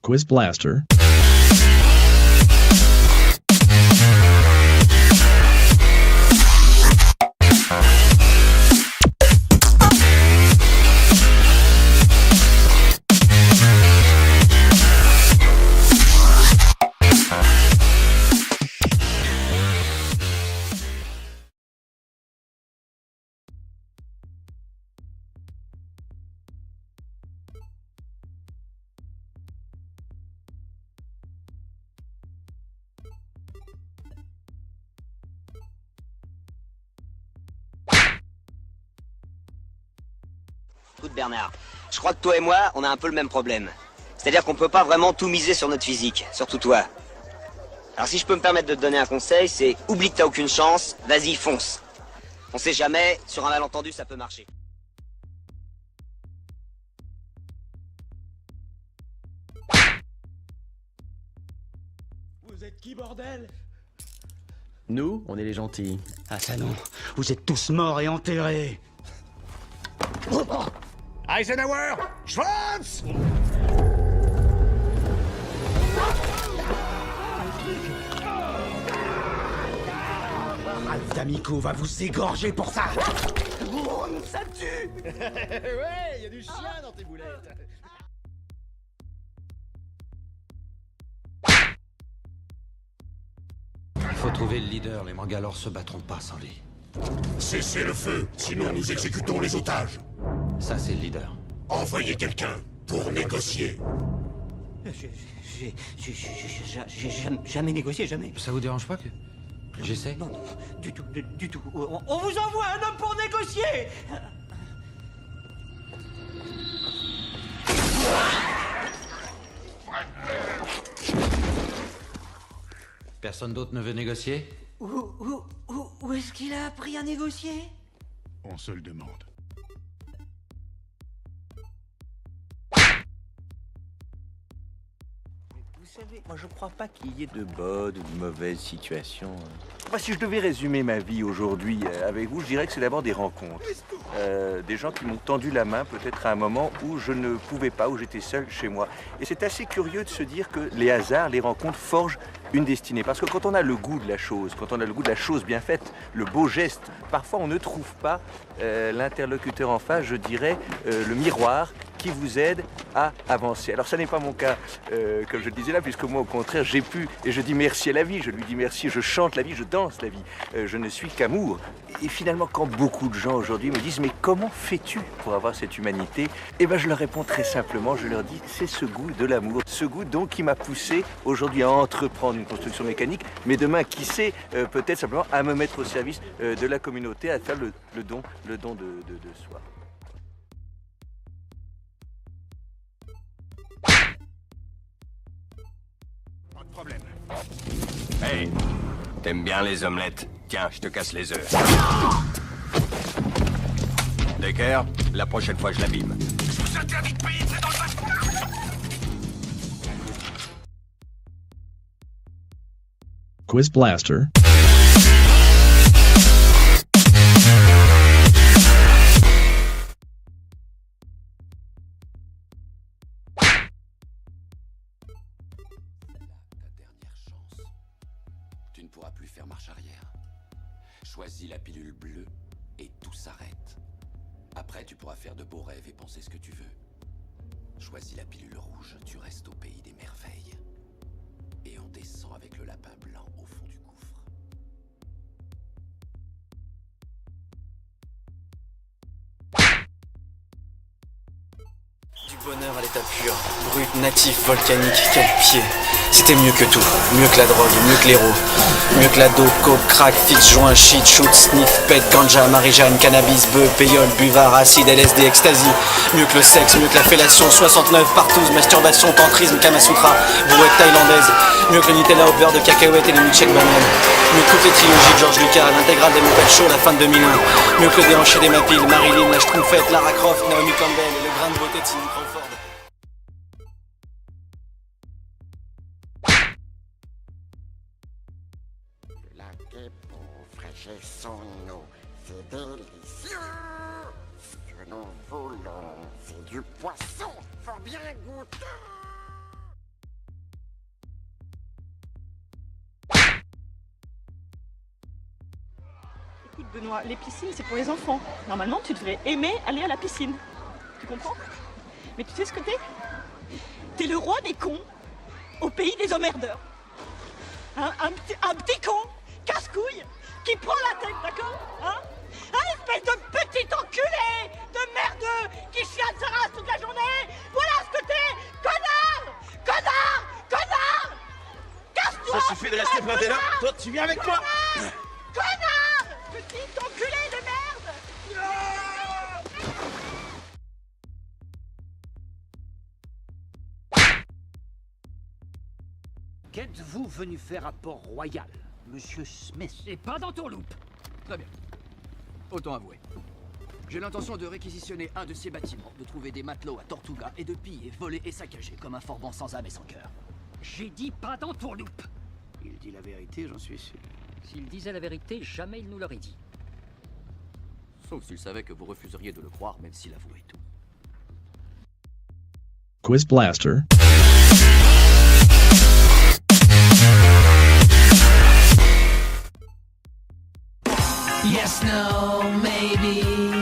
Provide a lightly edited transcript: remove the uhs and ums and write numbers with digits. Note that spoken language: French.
Quiz Blaster. Écoute Bernard, je crois que toi et moi, on a un peu le même problème. C'est-à-dire qu'on peut pas vraiment tout miser sur notre physique, surtout toi. Alors si je peux me permettre de te donner un conseil, c'est oublie que t'as aucune chance, vas-y fonce. On sait jamais, sur un malentendu ça peut marcher. Vous êtes qui, bordel? Nous, on est les gentils. Ah ça non, vous êtes tous morts et enterrés. Eisenhower, Schwartz! Ralph D'Amico va vous égorger pour ça. Ça tue. Ouais, y a du chien dans tes boulettes. Il faut trouver le leader, les Mangalores se battront pas sans lui. Cessez le feu, sinon nous exécutons les otages. Ça, c'est le leader. Envoyez quelqu'un pour négocier. J'ai jamais négocié, jamais. Ça vous dérange pas que j'essaie? Non, du tout, du tout. On vous envoie un homme pour négocier. Personne d'autre ne veut négocier? Où est-ce qu'il a appris à négocier? On se le demande. Vous savez, moi je crois pas qu'il y ait de bonnes ou de mauvaises situations. Moi, si je devais résumer ma vie aujourd'hui avec vous, je dirais que c'est d'abord des rencontres. Des gens qui m'ont tendu la main peut-être à un moment où je ne pouvais pas, où j'étais seul chez moi. Et c'est assez curieux de se dire que les hasards, les rencontres forgent une destinée. Parce que quand on a le goût de la chose, quand on a le goût de la chose bien faite, le beau geste, parfois on ne trouve pas l'interlocuteur en face, je dirais, le miroir qui vous aide à avancer. Alors ça n'est pas mon cas, comme je le disais là, puisque moi au contraire j'ai pu, et je dis merci à la vie, je lui dis merci, je chante la vie, je danse la vie, je ne suis qu'amour. Et finalement quand beaucoup de gens aujourd'hui me disent mais comment fais-tu pour avoir cette humanité? Eh bien je leur réponds très simplement, je leur dis c'est ce goût de l'amour, ce goût donc qui m'a poussé aujourd'hui à entreprendre une construction mécanique, mais demain qui sait peut-être simplement à me mettre au service de la communauté, à faire le don de soi. Problème. Hey, t'aimes bien les omelettes? Tiens, je te casse les œufs. Decker, la prochaine fois je l'abîme. Je vous interdis de payer, c'est dans le passeport. Quiz Blaster. Tu ne pourras plus faire marche arrière. Choisis la pilule bleue et tout s'arrête. Après, tu pourras faire de beaux rêves et penser ce que tu veux. Choisis la pilule rouge, tu restes au pays des merveilles. Et on descend avec le lapin blanc au fond du gouffre. Du bonheur à l'état pur, brut, natif, volcanique, quel pied. C'était mieux que tout, mieux que la drogue, mieux que l'héros. Mieux que la dope, coke, crack, fixe, joint, shit, shoot, sniff, pet, ganja, marijane, cannabis, bœuf, péyole, buvard, acide, LSD, ecstasy. Mieux que le sexe, mieux que la fellation, 69 partous, masturbation, tantrisme, kamasutra, brouette thaïlandaise. Mieux que le Nutella au beurre de cacahuète et les milkshakes bananes. Mieux que toutes les trilogies de George Lucas, l'intégrale des Muppet Show, la fin de 2001. Mieux que le déhanché des Mapiles, Marilyn, la Schtroumpfette, Lara Croft, Naomi Campbell et le grain de beauté de Cindy Crawford. lac est pauvre et son eau, c'est délicieux. Ce que nous voulons, c'est du poisson, fort bien goûteux. Benoît, les piscines, c'est pour les enfants. Normalement, tu devrais aimer aller à la piscine. Tu comprends? Mais tu sais ce que t'es? T'es le roi des cons au pays des emmerdeurs. Un petit con, casse-couille, qui prend la tête, d'accord? Hein? Un espèce de petit enculé de merdeux qui chiale sa race toute la journée. Voilà ce que t'es, connard! Connard! Connard! Casse-toi! Ça suffit de rester planté là. Toi, tu viens avec moi. Connard! Petit enculé de merde! Qu'êtes-vous venu faire à Port-Royal, Monsieur Smith? Et pas dans ton loop. Très bien. Autant avouer. J'ai l'intention de réquisitionner un de ces bâtiments, de trouver des matelots à Tortuga et de piller, voler et saccager comme un forban sans âme et sans cœur. J'ai dit pas dans ton loop. Il dit la vérité, j'en suis sûr. S'il disait la vérité, jamais il nous l'aurait dit. Sauf s'il savait que vous refuseriez de le croire, même s'il avouait tout. Quiz Blaster. Yes, no, maybe.